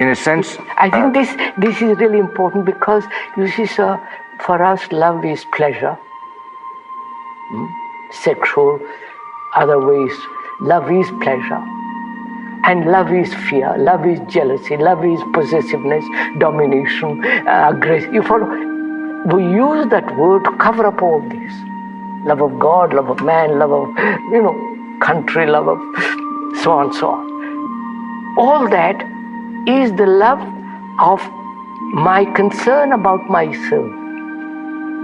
In a sense, I think this is really important, because you see, sir, for us, love is pleasure, sexual, other ways. Love is pleasure, and love is fear. Love is jealousy. Love is possessiveness, domination, aggression. You follow? We use that word to cover up all this. Love of God, love of man, love of country, love of so on, so on. All that is the love of my concern about myself.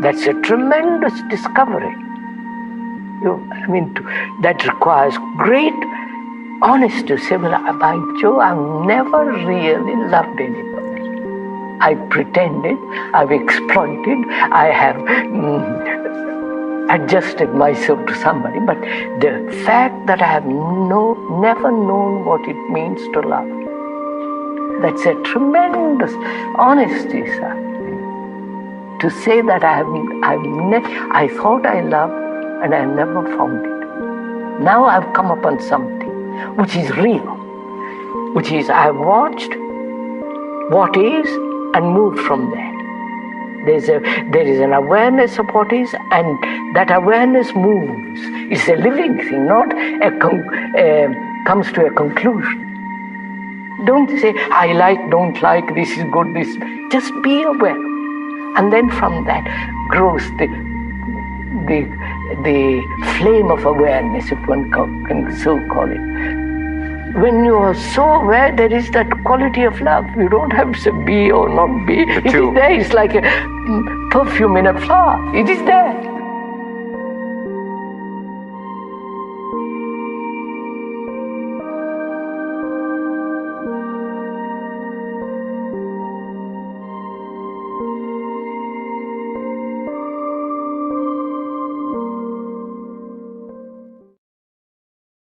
That's a tremendous discovery. That requires great honesty to say, well, by Joe, I've never really loved anybody. I've pretended, I've exploited, I have adjusted myself to somebody, but the fact that I have never known what it means to love, that's a tremendous honesty, sir. To say that I thought I loved and I never found it. Now I've come upon something which is real, which is I've watched what is and moved from there. There is an awareness of what is, and that awareness moves. It's a living thing, not comes to a conclusion. Don't say, I like, don't like, this is good, this. Just be aware. And then from that grows the flame of awareness, if one can so call it. When you are so aware, there is that quality of love. You don't have to say be or not be. It is there. It's like a perfume in a flower. It is there.